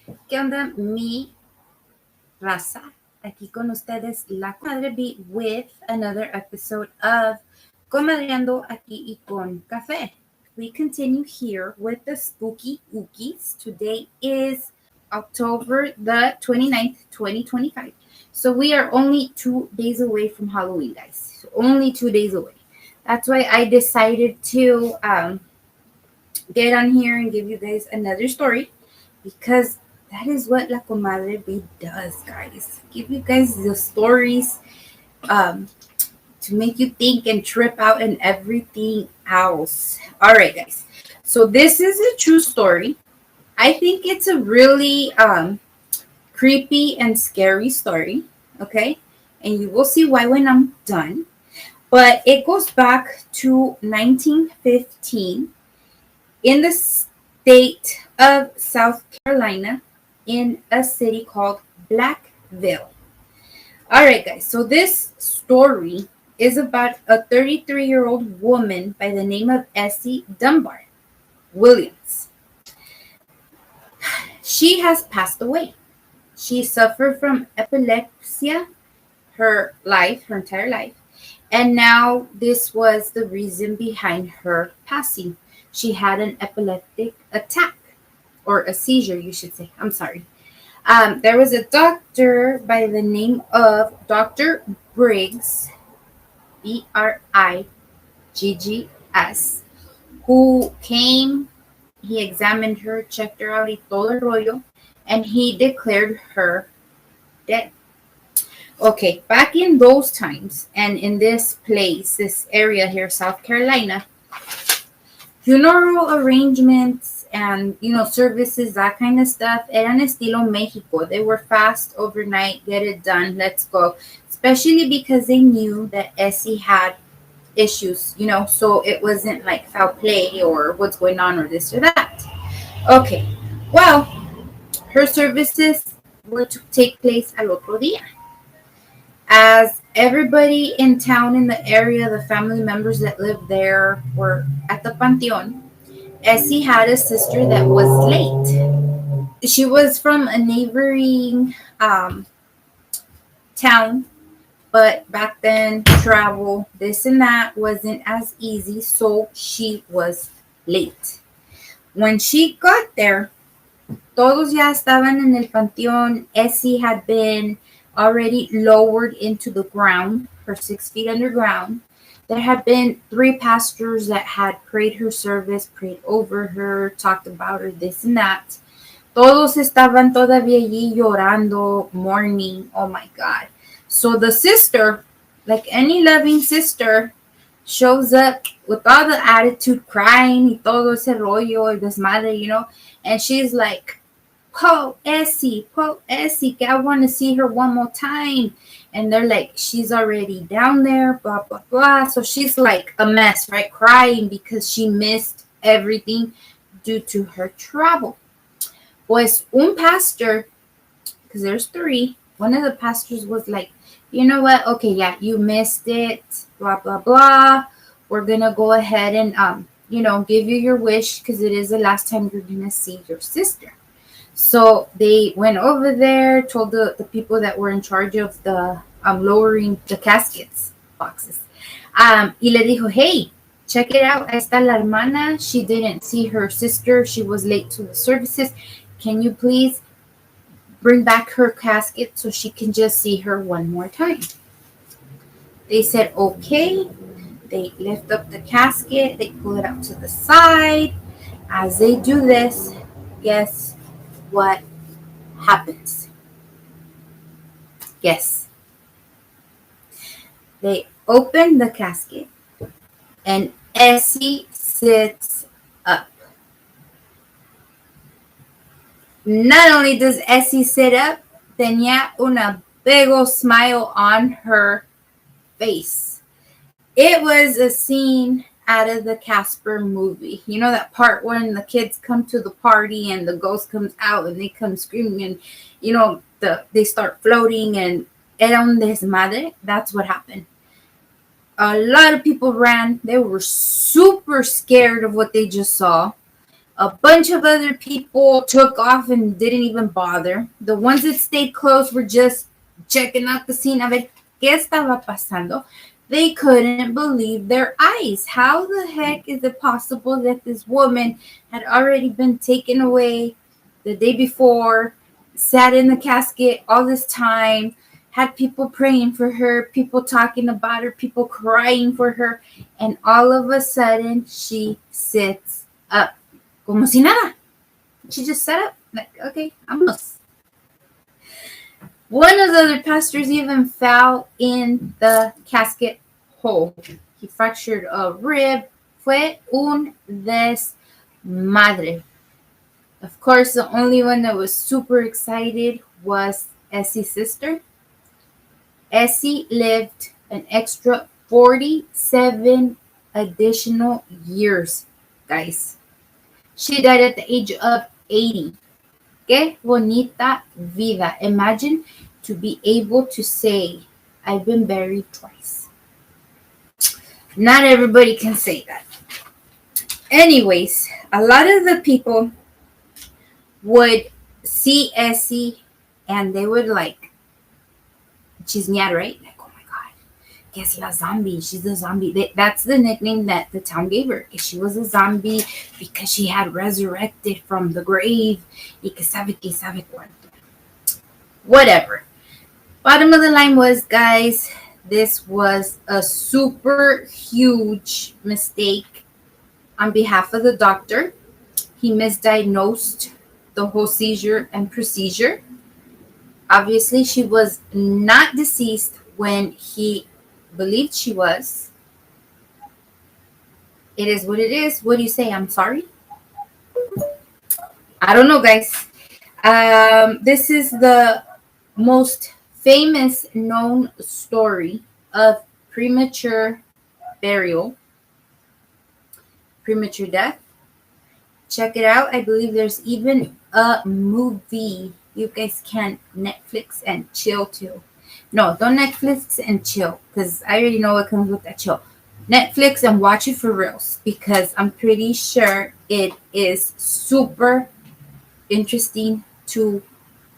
¿Qué onda, mi raza? Aquí con ustedes, la comadre B, with another episode of Comadreando aquí y con café. We continue here with the spooky ookies. Today is October the 29th, 2025. So we are only 2 days away from Halloween, guys. So only 2 days away. That's why I decided to get on here and give you guys another story because that is what La Comadre B does, guys. Give you guys the stories um, to make you think and trip out and everything else. All right, guys. So this is a true story. I think it's a really creepy and scary story. Okay, and you will see why when I'm done. But it goes back to 1915 in the state of South Carolina in a city called Blackville. All right, guys. So this story is about a 33-year-old woman by the name of Essie Dunbar Williams. She has passed away. She suffered from epilepsy her entire life. And now this was the reason behind her passing. She had an epileptic attack or a seizure, you should say. I'm sorry. There was a doctor by the name of Dr. Briggs, Briggs, who came, he examined her, checked her out, y todo el rollo, and he declared her dead. Okay, back in those times and in this place, this area here, South Carolina, funeral arrangements and services, that kind of stuff, eran estilo Mexico. They were fast, overnight, get it done, let's go. Especially because they knew that Essie had issues, so it wasn't like foul play or what's going on or this or that. Okay, well, her services were to take place al otro día. As everybody in town, in the area, the family members that lived there were at the Panteon, Essie had a sister that was late. She was from a neighboring town, but back then, travel, this and that wasn't as easy, so she was late. When she got there, todos ya estaban en el Panteón. Essie had been already lowered into the ground, her 6 feet underground. There had been 3 pastors that had prayed her service, prayed over her, talked about her, this and that. Todos estaban todavía allí llorando, mourning. Oh my God. So the sister, like any loving sister, shows up with all the attitude, crying, y todo ese rollo, el desmadre, and she's like, Poe Essie, que I want to see her one more time. And they're like, she's already down there, blah, blah, blah. So she's like a mess, right? Crying because she missed everything due to her travel. Pues un pastor, because there's 3, one of the pastors was like, you know what? Okay, yeah, you missed it, blah, blah, blah. We're going to go ahead and, give you your wish because it is the last time you're going to see your sister. So they went over there, told the people that were in charge of the lowering the caskets boxes. Y le dijo, hey, check it out. Ahí está la hermana. She didn't see her sister. She was late to the services. Can you please bring back her casket so she can just see her one more time? They said, okay. They lift up the casket. They pull it out to the side. As they do this, guess what happens? Yes. They open the casket and Essie sits up. Not only does Essie sit up, tenía una big old smile on her face. It was a scene out of the Casper movie. You know that part when the kids come to the party and the ghost comes out and they come screaming and they start floating and era un desmadre. That's what happened. A lot of people ran. They were super scared of what they just saw. A bunch of other people took off and didn't even bother. The ones that stayed close were just checking out the scene. A ver qué estaba pasando. They couldn't believe their eyes. How the heck is it possible that this woman had already been taken away the day before, sat in the casket all this time, had people praying for her, people talking about her, people crying for her, and all of a sudden she sits up? Como si nada. She just sat up, like, okay, vámonos. One of the other pastors even fell in the casket hole. He fractured a rib. Fue un desmadre. Of course, the only one that was super excited was Essie's sister. Essie lived an extra 47 additional years, guys. She died at the age of 80. Qué bonita vida. Imagine to be able to say, I've been buried twice. Not everybody can say that. Anyways, a lot of the people would see Essie and they would like chismear, right? Like, oh my God, que es la zombie. She's a zombie. That's the nickname that the town gave her. She was a zombie because she had resurrected from the grave. Y que sabe cuánto. Whatever. Bottom of the line was, guys, this was a super huge mistake on behalf of the doctor. He misdiagnosed the whole seizure and procedure. Obviously, she was not deceased when he believed she was. It is what it is. What do you say? I'm sorry? I don't know, guys. This is the most famous known story of premature burial, premature death. Check it out. I believe there's even a movie you guys can Netflix and chill to. No, don't Netflix and chill, because I already know what comes with that chill. Netflix and watch it for reals, because I'm pretty sure it is super interesting to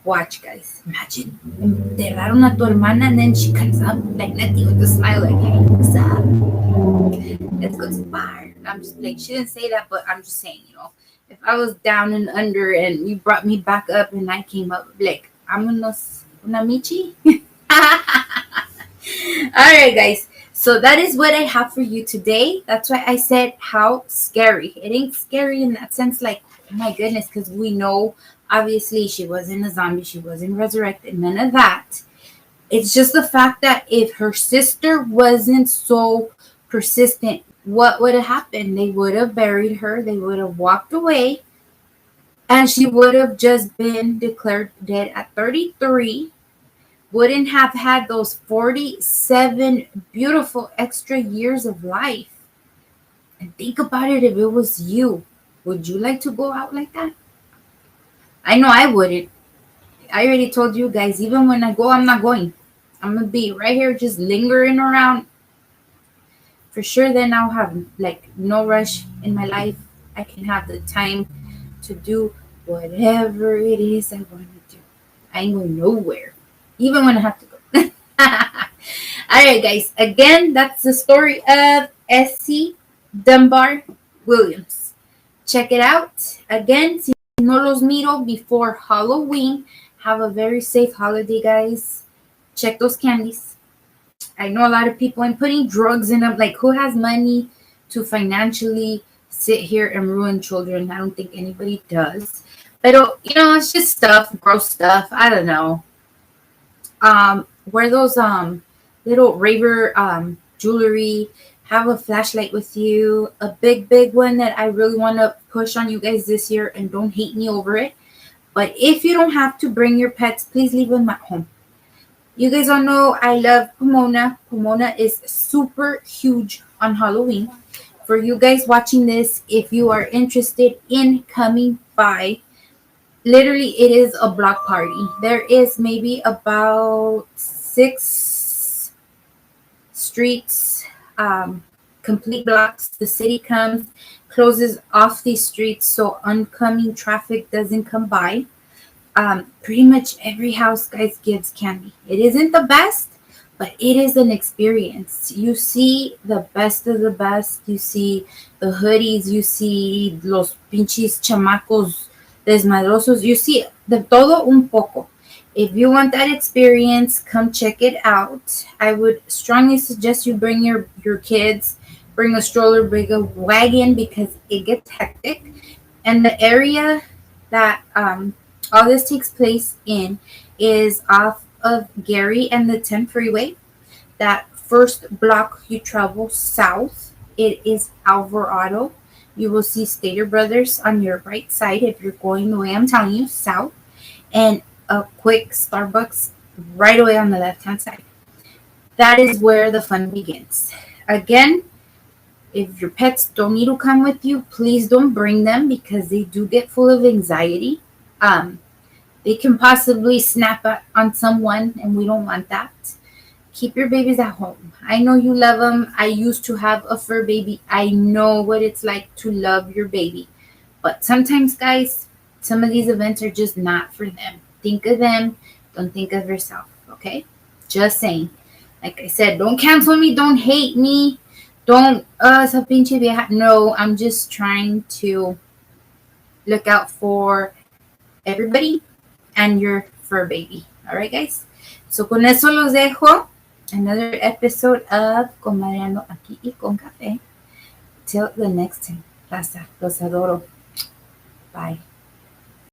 watch, guys. Imagine enterraron a tu hermana and then she comes up like Nettie with a smile, like, hey, what's up? Let's go to the bar. I'm just like, she didn't say that, but I'm just saying, if I was down and under and you brought me back up and I came up, like, vámonos una michi. All right, guys. So that is what I have for you today. That's why I said how scary. It ain't scary in that sense, like, oh my goodness, because we know, obviously, she wasn't a zombie. She wasn't resurrected. None of that. It's just the fact that if her sister wasn't so persistent, what would have happened? They would have buried her. They would have walked away. And she would have just been declared dead at 33. Wouldn't have had those 47 beautiful extra years of life. And think about it, if it was you. Would you like to go out like that? I know I wouldn't. I already told you guys, even when I go, I'm not going. I'm going to be right here just lingering around. For sure, then I'll have like no rush in my life. I can have the time to do whatever it is I want to do. I ain't going nowhere, even when I have to go. All right, guys. Again, that's the story of Essie Dunbar Williams. Check it out. Again, si no los miro before Halloween, have a very safe holiday, guys. Check those candies. I know a lot of people, I'm putting drugs in them. Like, who has money to financially sit here and ruin children? I don't think anybody does. But, it's just stuff, gross stuff. I don't know. Wear those little raver jewelry. Have a flashlight with you. A big one that I really want to push on you guys this year, and don't hate me over it. But if you don't have to bring your pets, please leave them at home. You guys all know I love Pomona. Pomona is super huge on Halloween. For you guys watching this, if you are interested in coming by, literally it is a block party. There is maybe about 6 streets complete blocks. The city comes, closes off these streets so oncoming traffic doesn't come by. Pretty much every house, guys, gives candy. It isn't the best, but it is an experience. You see the best of the best. You see the hoodies. You see los pinches chamacos desmadrosos. You see de todo un poco. If you want that experience, come check it out. I would strongly suggest you bring your kids, bring a stroller, bring a wagon because it gets hectic. And the area that all this takes place in is off of Gary and the 10 freeway. That first block you travel south, it is Alvarado. You will see Stater Brothers on your right side if you're going the way I'm telling you, south, and a quick Starbucks right away on the left hand side. That is where the fun begins. Again, if your pets don't need to come with you, please don't bring them because they do get full of anxiety. They can possibly snap on someone, and we don't want that. Keep your babies at home. I know you love them. I used to have a fur baby. I know what it's like to love your baby. But sometimes, guys, some of these events are just not for them. Think of them. Don't think of yourself, okay? Just saying. Like I said, don't cancel me. Don't hate me. Don't, esa pinche vieja. No, I'm just trying to look out for everybody and your fur baby. All right, guys? So, con eso los dejo. Another episode of Con Mariano aquí y con café. Till the next time. Raza, los adoro. Bye.